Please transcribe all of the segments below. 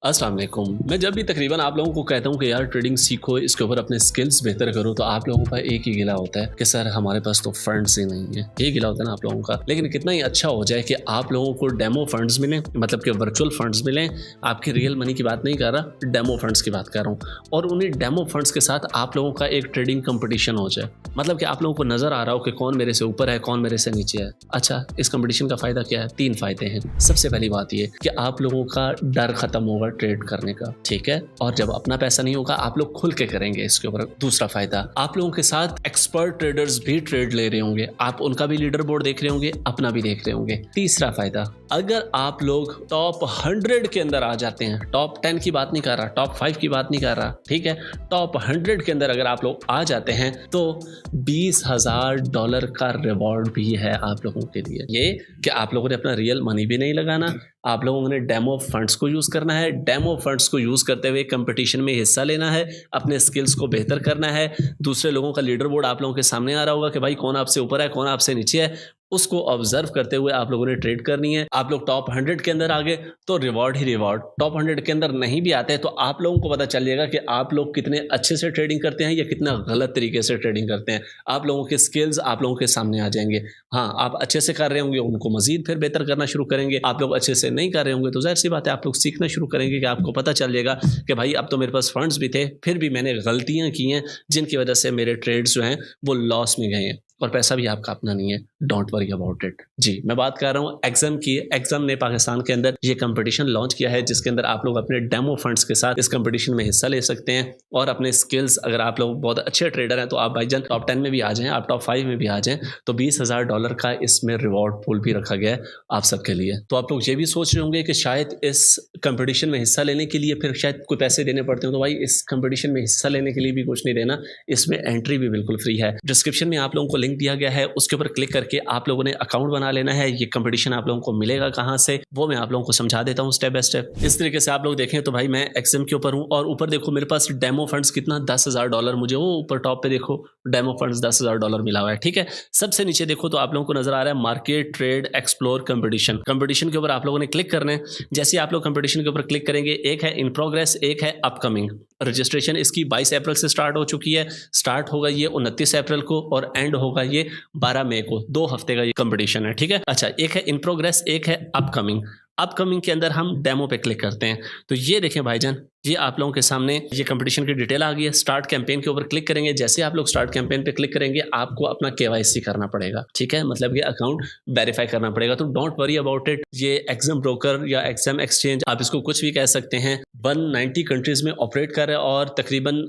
अस्सलाम वालेकुम। मैं जब भी तकरीबन आप लोगों को कहता हूँ कि यार ट्रेडिंग सीखो, इसके ऊपर अपने स्किल्स बेहतर करो, तो आप लोगों का एक ही गिला होता है कि सर हमारे पास तो फंड्स ही नहीं है। ये गिला होता है ना आप लोगों का। लेकिन कितना ही अच्छा हो जाए कि आप लोगों को डेमो फंड्स मिलें, मतलब कि वर्चुअल फंड्स मिलें। आपकी रियल मनी की बात नहीं कर रहा, डेमो फंड्स की बात कर रहा हूँ। और उन्हीं डेमो फंड्स के साथ आप लोगों का एक ट्रेडिंग कंपटीशन हो जाए, मतलब कि आप लोगों को नजर आ रहा हो कि कौन मेरे से ऊपर है, कौन मेरे से नीचे है। अच्छा, इस कंपटीशन का फायदा क्या है? 3 फायदे हैं। सबसे पहली बात ये कि आप लोगों का डर खत्म होगा ट्रेड करने का, ठीक है। और जब अपना पैसा नहीं होगा, आप लोग खुल के करेंगे इसके ऊपर। दूसरा फायदा, आप लोगों के साथ एक्सपर्ट ट्रेडर्स भी ट्रेड ले रहे होंगे, आप उनका भी लीडर बोर्ड देख रहे होंगे, अपना भी देख रहे होंगे। तीसरा फायदा, अगर आप लोग टॉप 100 के अंदर आ जाते हैं, टॉप 10 की बात नहीं कर रहा, टॉप 5 की बात नहीं कर रहा, ठीक है, टॉप 100 के अंदर अगर आप लोग आ जाते हैं तो $20,000 का रिवॉर्ड भी है आप लोगों के लिए। ये कि आप लोगों ने अपना रियल मनी भी नहीं लगाना, आप लोगों ने डेमो फंड्स को यूज करना है। डेमो फंड्स को यूज करते हुए कंपटीशन में हिस्सा लेना है, अपने स्किल्स को बेहतर करना है। दूसरे लोगों का लीडर बोर्ड आप लोगों के सामने आ रहा होगा कि भाई कौन आपसे ऊपर है, कौन आपसे नीचे है, उसको ऑब्जर्व करते हुए आप लोगों ने ट्रेड करनी है। आप लोग टॉप 100 के अंदर आ गए तो रिवॉर्ड ही रिवॉर्ड। टॉप 100 के अंदर नहीं भी आते तो आप लोगों को पता चल जाएगा कि आप लोग कितने अच्छे से ट्रेडिंग करते हैं या कितना गलत तरीके से ट्रेडिंग करते हैं। आप लोगों के स्किल्स आप लोगों के सामने आ जाएंगे। हाँ, आप अच्छे से कर रहे होंगे, उनको मजीद फिर बेहतर करना शुरू करेंगे। आप लोग अच्छे से नहीं कर रहे होंगे तो जाहिर सी बात है आप लोग सीखना शुरू करेंगे कि आपको पता चल जाएगा कि भाई अब तो मेरे पास फंड्स भी थे, फिर भी मैंने गलतियां की हैं जिनकी वजह से मेरे ट्रेड्स जो हैं वो लॉस में गए हैं और पैसा भी आपका अपना नहीं है। Don't worry about it. जी, मैं बात कर रहा हूँ एग्जाम की। एग्जाम ने पाकिस्तान के अंदर ये कंपटीशन लॉन्च किया है जिसके अंदर आप लोग अपने डेमो फंड्स के साथ इस कंपटीशन में हिस्सा ले सकते हैं और अपने स्किल्स, अगर आप लोग बहुत अच्छे ट्रेडर हैं तो आप भाईजान टॉप 10 में भी आ जाएं, आप टॉप 5 में भी आ जाएं, तो $20,000 का इसमें रिवॉर्ड पूल भी रखा गया है आप सबके लिए। तो आप लोग ये भी सोच रहे होंगे कि शायद इस कंपटीशन में हिस्सा लेने के लिए फिर शायद कोई पैसे देने पड़ते हैं, तो भाई इस कंपटीशन में हिस्सा लेने के लिए भी कुछ नहीं देना, इसमें एंट्री भी बिल्कुल फ्री है। डिस्क्रिप्शन में आप लोगों को लिंक दिया गया है, उसके ऊपर क्लिक करके आप लोगों ने अकाउंट बना लेना है। ये कंपटीशन आप लोगों को मिलेगा कहां से, वो मैं आप लोगों को समझा देता हूं स्टेप बाय स्टेप। इस तरीके से आप लोग देखें तो भाई मैं एग्जाम के ऊपर हूं और ऊपर देखो मेरे पास डेमो फंड्स कितना $10,000 मुझे वो ऊपर टॉप पे देखो डेमो फंड्स $10,000 मिला हुआ है, ठीक है। सबसे नीचे देखो तो आप लोगों को नजर आ रहा है market trade explore competition. Competition के ऊपर आप लोगों ने क्लिक करना है। जैसे आप लोग कंपटीशन के ऊपर क्लिक करेंगे, एक है इन प्रोग्रेस, एक है अपकमिंग। रजिस्ट्रेशन इसकी 22 अप्रैल से स्टार्ट हो चुकी है। स्टार्ट होगा ये 29 अप्रैल को और एंड होगा ये 12 मई को। 2 हफ्ते का ये कंपटीशन है, ठीक है। अच्छा, एक है इन प्रोग्रेस, एक है अपकमिंग। अपकमिंग के अंदर हम डेमो पे क्लिक करते हैं तो ये देखें भाईजान, ये आप लोगों के सामने ये कंपटीशन की डिटेल आ गई है। स्टार्ट कैंपेन के ऊपर क्लिक करेंगे। जैसे आप लोग स्टार्ट कैंपेन पे क्लिक करेंगे आपको अपना KYC करना पड़ेगा, ठीक है, मतलब ये अकाउंट वेरीफाई करना पड़ेगा। तो डोंट वरी अबाउट इट। ये एग्जाम ब्रोकर या एग्जाम एक्सचेंज, आप इसको कुछ भी कह सकते हैं, 190 कंट्रीज में ऑपरेट कर रहे हैं और तकरीबन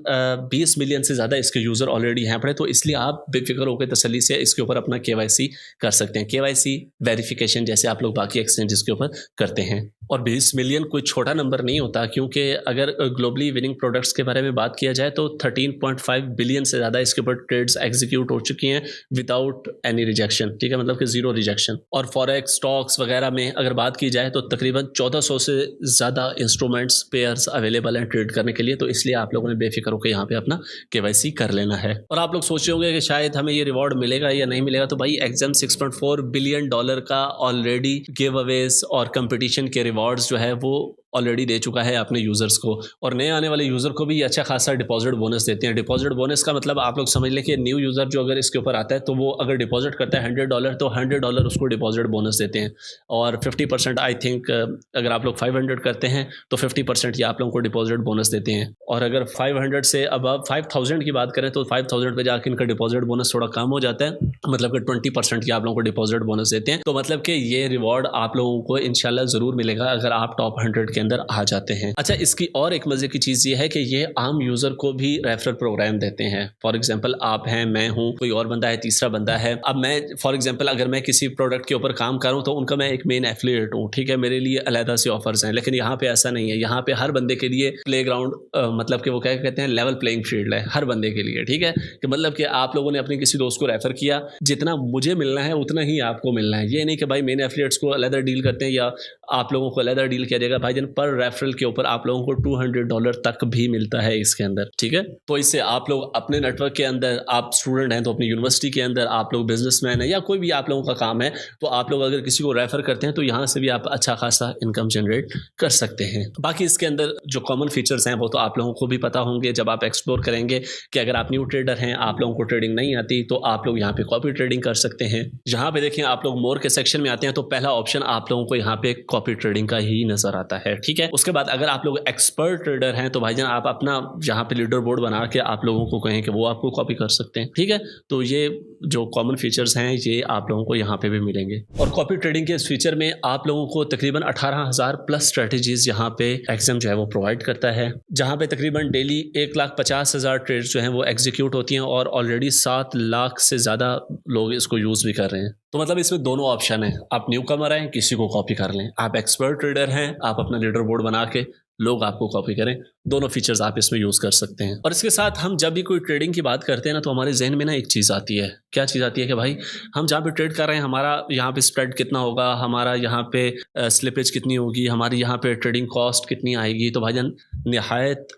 20 मिलियन से ज़्यादा इसके यूज़र ऑलरेडी हैं पड़े। तो इसलिए आप बेफिक्र होकर तसल्ली से इसके ऊपर अपना KYC कर सकते हैं। KYC वेरिफिकेशन जैसे आप लोग बाकी एक्सचेंजेस के ऊपर करते हैं। और 20 मिलियन कोई छोटा नंबर नहीं होता, क्योंकि अगर ग्लोबली विनिंग प्रोडक्ट्स के बारे में बात किया जाए तो 13.5 बिलियन से ज़्यादा इसके ऊपर ट्रेड्स एग्जीक्यूट हो चुकी हैं विदाउट एनी रिजेक्शन, ठीक है, मतलब कि जीरो रिजेक्शन। और फॉरेक्स स्टॉक्स वगैरह में अगर बात की जाए तो तकरीबन 1400 से ज़्यादा इंस्ट्रूमेंट्स पेयर्स अवेलेबल हैं ट्रेड करने के लिए। तो इसलिए आप लोगों ने बेफिक्र होकर यहाँ पे अपना KYC कर लेना है। और आप लोग सोच रहे होंगे कि शायद हमें ये रिवॉर्ड मिलेगा या नहीं मिलेगा, तो भाई एग्जाम $6.4 बिलियन का ऑलरेडी गिव अवेज और कंपटीशन के रिवॉर्ड्स जो है वो ऑलरेडी दे चुका है अपने यूजर्स को। और नए आने वाले यूजर को भी अच्छा खासा डिपॉजिट बोनस देते हैं। डिपॉजिट बोनस का मतलब आप लोग समझ लें कि न्यू यूजर जो अगर इसके ऊपर आता है तो वो अगर डिपॉजिट करता है $100 तो $100 उसको डिपॉजिट बोनस देते हैं। और 50% आई थिंक अगर आप लोग 500 करते हैं तो 50% ये आप लोगों को डिपॉजिट बोनस देते हैं। और अगर 500 से अब 5000 की बात करें तो 5000 पे जाकर इनका डिपॉजिट बोनस थोड़ा कम हो जाता है, मतलब कि 20% ये आप लोगों को डिपॉजिट बोनस देते हैं। तो मतलब कि ये रिवॉर्ड आप लोगों को इंशाल्लाह जरूर मिलेगा अगर आप टॉप 100 के अंदर आ जाते हैं। अच्छा, इसकी और एक मजे की चीज ये है कि ये आम यूजर को भी रेफरल प्रोग्राम देते हैं। फॉर एग्जांपल आप हैं, मैं हूं, कोई और बंदा है, तीसरा बंदा है। अब मैं फॉर एग्जांपल अगर मैं किसी प्रोडक्ट के ऊपर काम कर रहा हूं तो उनका मैं एक मेन एफिलिएट हूं, ठीक है, मेरे लिए अलग से ऑफर्स हैं। लेकिन यहाँ पे ऐसा नहीं है। यहाँ पे हर बंदे के लिए प्ले ग्राउंड, मतलब कि वो क्या कहते हैं, लेवल प्लेइंग फील्ड है हर बंदे के लिए, ठीक है। कि मतलब कि आप लोगों ने अपने किसी दोस्त को रेफर किया, जितना मुझे मिलना है उतना ही आपको मिलना है। ये नहीं कि भाई मेन एफिलिएट्स को अलग डील करते हैं या आप लोगों को अलग डील किया जाएगा। भाई जन पर रेफरल के ऊपर आप लोगों को $200 तक भी मिलता है इसके अंदर, ठीक है। तो इससे आप लोग अपने नेटवर्क के अंदर, आप स्टूडेंट हैं तो अपनी यूनिवर्सिटी के अंदर, आप लोग बिजनेसमैन हैं या कोई भी आप लोगों का काम है, तो आप लोग अगर किसी को रेफर करते हैं तो यहाँ से भी आप अच्छा खासा इनकम जनरेट कर सकते हैं। बाकी इसके अंदर जो कॉमन फीचर्स हैं वो तो आप लोगों को भी पता होंगे जब आप एक्सप्लोर करेंगे कि अगर आप न्यू ट्रेडर हैं, आप लोगों को ट्रेडिंग नहीं आती, तो आप लोग यहाँ पे कॉपी ट्रेडिंग कर सकते हैं। यहाँ पे देखिए आप लोग मोर के सेक्शन में आते हैं तो पहला ऑप्शन आप लोगों को यहाँ पे कॉपी ट्रेडिंग का ही नजर आता है, ठीक है। उसके बाद अगर आप लोग एक्सपर्ट ट्रेडर हैं तो भाईजान आप अपना यहाँ पे लीडर बोर्ड बना के आप लोगों को कहें कि वो आपको कॉपी कर सकते हैं, ठीक है। तो ये जो कॉमन फीचर्स हैं ये आप लोगों को यहाँ पे भी मिलेंगे। और कॉपी ट्रेडिंग के इस फीचर में आप लोगों को तकरीबन 18,000 प्लस स्ट्रेटजीज यहाँ पे एक्सएम जो है वो प्रोवाइड करता है, जहाँ पे तकरीबन डेली 1,50,000 ट्रेड्स जो हैं वो एग्जीक्यूट होती हैं और ऑलरेडी 7 लाख से ज़्यादा लोग इसको यूज़ भी कर रहे हैं। तो मतलब इसमें दोनों ऑप्शन है, आप न्यू कमर हैं किसी को कॉपी कर लें, आप एक्सपर्ट ट्रेडर हैं आप अपना लीडर बोर्ड बना के लोग आपको कॉपी करें, दोनों फीचर्स आप इसमें यूज़ कर सकते हैं। और इसके साथ हम जब भी कोई ट्रेडिंग की बात करते हैं ना तो हमारे जहन में ना एक चीज़ आती है, क्या चीज़ आती है कि भाई हम जहाँ पे ट्रेड कर रहे हैं हमारा यहाँ पे स्प्रेड कितना होगा, हमारा यहाँ पे स्लिपेज कितनी होगी, हमारी यहाँ पे ट्रेडिंग कॉस्ट कितनी आएगी। तो भाईजान निहायत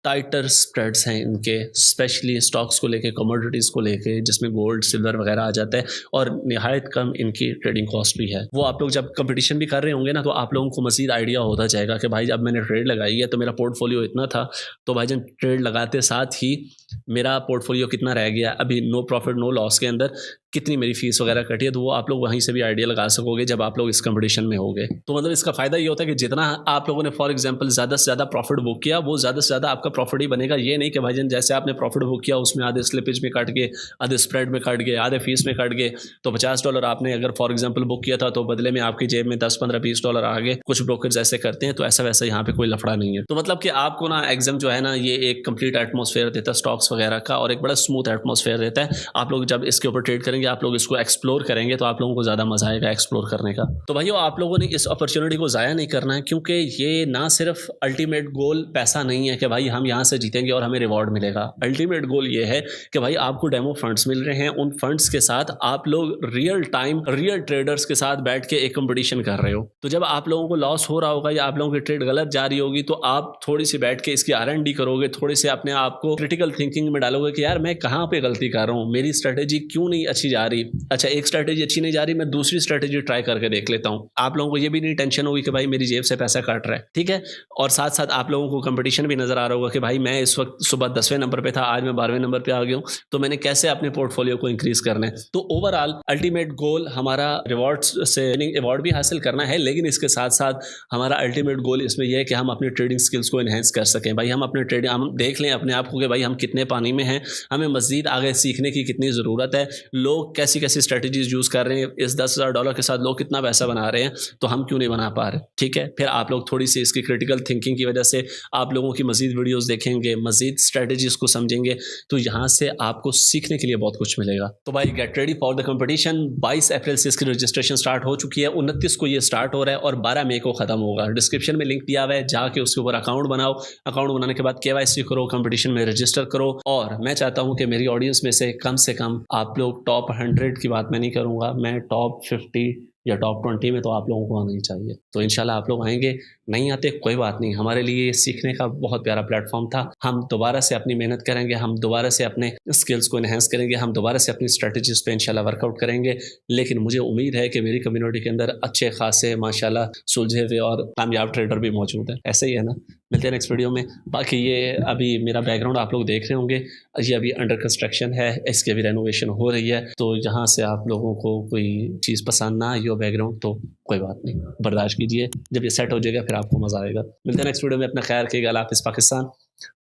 टाइटर स्प्रेड्स हैं इनके, स्पेशली स्टॉक्स को लेके, कमोडिटीज़ को लेके, जिसमें गोल्ड सिल्वर वगैरह आ जाता है, और निहायत कम इनकी ट्रेडिंग कॉस्ट भी है। वो आप लोग जब कंपटीशन भी कर रहे होंगे ना तो आप लोगों को मज़ीद आइडिया होता जाएगा कि भाई जब मैंने ट्रेड लगाई है तो मेरा पोर्टफोलियो इतना था, तो भाईजान ट्रेड लगाते साथ ही मेरा पोर्टफोलियो कितना रह गया, अभी नो प्रॉफिट नो लॉस के अंदर कितनी मेरी फीस वगैरह कटी है, तो वो आप लोग वहीं से भी आइडिया लगा सकोगे जब आप लोग इस कंपटीशन में होगे। तो मतलब इसका फ़ायदा ये होता है कि जितना आप लोगों ने फॉर एग्जांपल ज़्यादा से ज़्यादा प्रॉफिट बुक किया वो ज़्यादा से ज़्यादा आपका प्रॉफिट ही बनेगा। ये नहीं कि भाईजान जैसे आपने प्रॉफिट बुक किया उसमें आधे स्लिपेज में काट गए, आधे स्प्रेड में काट गए, आधे फीस में काट गए, तो $50 आपने अगर फॉर एग्जाम्पल बुक किया था तो बदले में आपकी जेब में 10, 15, $20 आ गए। कुछ ब्रोकर्स ऐसे करते हैं, तो ऐसा वैसा यहाँ पे कोई लफड़ा नहीं है। तो मतलब कि आपको ना एग्जाम जो है ना ये एक कंप्लीट एटमॉस्फेयर देता है स्टॉक्स वगैरह का, और एक बड़ा स्मूथ एटमॉस्फेयर देता है। आप लोग जब इसके ऊपर ट्रेड करेंगे, आप लोग इसको एक्सप्लोर करेंगे तो आप लोगों को ज़्यादा मजा आएगा एक्सप्लोर करने का। तो भाइयों आप लोगों ने इस अपॉर्चुनिटी को ज़ाया नहीं करना है, क्योंकि ये ना सिर्फ अल्टीमेट गोल पैसा नहीं है कि भाई हम यहाँ से जीतेंगे और हमें रिवॉर्ड मिलेगा। अल्टीमेट गोल ये है कि भाई आपको डेमो फंड्स मिल रहे हैं, उन फंड्स के साथ आप लोग रियल टाइम रियल ट्रेडर्स के साथ बैठ के एक कंपटीशन कर रहे हो। तो जब आप लोगों को लॉस हो रहा होगा या आप लोगों की ट्रेड गलत जा रही होगी तो आप थोड़ी सी बैठ के इसकी R&D करोगे, थोड़ी से अपने आप को क्रिटिकल थिंकिंग में डालोगे कि यार मैं कहाँ पे गलती कर रहा हूँ, मेरी स्ट्रेटेजी क्यों नहीं अच्छी जा रही, अच्छा एक स्ट्रेटेजी अच्छी नहीं जा रही, मैं दूसरी स्ट्रेटेजी ट्राई करके देख लेता हूँ। आप लोगों को ये भी नहीं टेंशन होगी कि भाई मेरी जेब से पैसा कट रहा है, ठीक है। और साथ साथ आप लोगों को कंपटीशन भी नजर आ रहा होगा कि भाई मैं इस वक्त सुबह 10वें नंबर पे था, आज मैं 12वें नंबर पे आ गया हूँ, तो मैंने कैसे अपने पोर्टफोलियो को इंक्रीज करना है। तो ओवरऑल अल्टीमेट गोल हमारा रिवॉर्ड्स से अवार्ड भी हासिल करना है, लेकिन इसके साथ साथ हमारा अल्टीमेट गोल इसमें यह है कि हम अपनी ट्रेडिंग स्किल्स को एनहेंस कर सकें। भाई हम अपने ट्रेडिंग हम देख लें अपने आप को कि भाई हम कितने पानी में हैं, हमें मजीद आगे सीखने की कितनी ज़रूरत है, लोग कैसी कैसी स्ट्रेटजीज यूज़ कर रहे हैं, इस $10,000 के साथ लोग कितना पैसा बना रहे हैं, तो हम क्यों नहीं बना पा रहे, ठीक है। फिर आप लोग थोड़ी सी इसकी क्रिटिकल थिंकिंग की वजह से आप लोगों की मजीद वीडियोस देखेंगे, मजीद स्ट्रेटजीज को समझेंगे, तो यहाँ से आपको सीखने के लिए बहुत कुछ मिलेगा। तो भाई get ready for the competition. 22 अप्रैल से इसकी रजिस्ट्रेशन स्टार्ट हो चुकी है, 29 को ये स्टार्ट हो रहा है और 12 मई को खत्म होगा। डिस्क्रिप्शन में लिंक दिया हुआ है, जाके उसके ऊपर अकाउंट बनाओ, अकाउंट बनाने के बाद KYC करो, कंपटीशन में रजिस्टर करो। और मैं चाहता हूँ कि मेरी ऑडियंस में से कम आप लोग टॉप 100 की बात मैं नहीं करूँगा, मैं टॉप 50 या टॉप 20 में तो आप लोगों को आना ही चाहिए। तो इंशाल्लाह आप लोग आएंगे, नहीं आते कोई बात नहीं, हमारे लिए ये सीखने का बहुत प्यारा प्लेटफॉर्म था। हम दोबारा से अपनी मेहनत करेंगे, हम दोबारा से अपने स्किल्स को एनहेंस करेंगे, हम दोबारा से अपनी स्ट्रेटजीज पे इंशाल्लाह वर्कआउट करेंगे। लेकिन मुझे उम्मीद है कि मेरी कम्युनिटी के अंदर अच्छे खासे माशाल्लाह सुलझे हुए और कामयाब ट्रेडर भी मौजूद है। ऐसे ही है ना, मिलते हैं नेक्स्ट वीडियो में। बाकी ये अभी मेरा बैकग्राउंड आप लोग देख रहे होंगे, ये अभी अंडर कंस्ट्रक्शन है, इसकी अभी रेनोवेशन हो रही है, तो यहाँ से आप लोगों को कोई चीज़ पसंद ना आई हो बैकग्राउंड तो कोई बात नहीं, बर्दाश्त कीजिए, जब ये सेट हो जाएगा फिर आपको मज़ा आएगा। मिलते हैं नेक्स्ट वीडियो में, अपना ख्याल रखिएगा। अल्लाह हाफ़िज़ पाकिस्तान।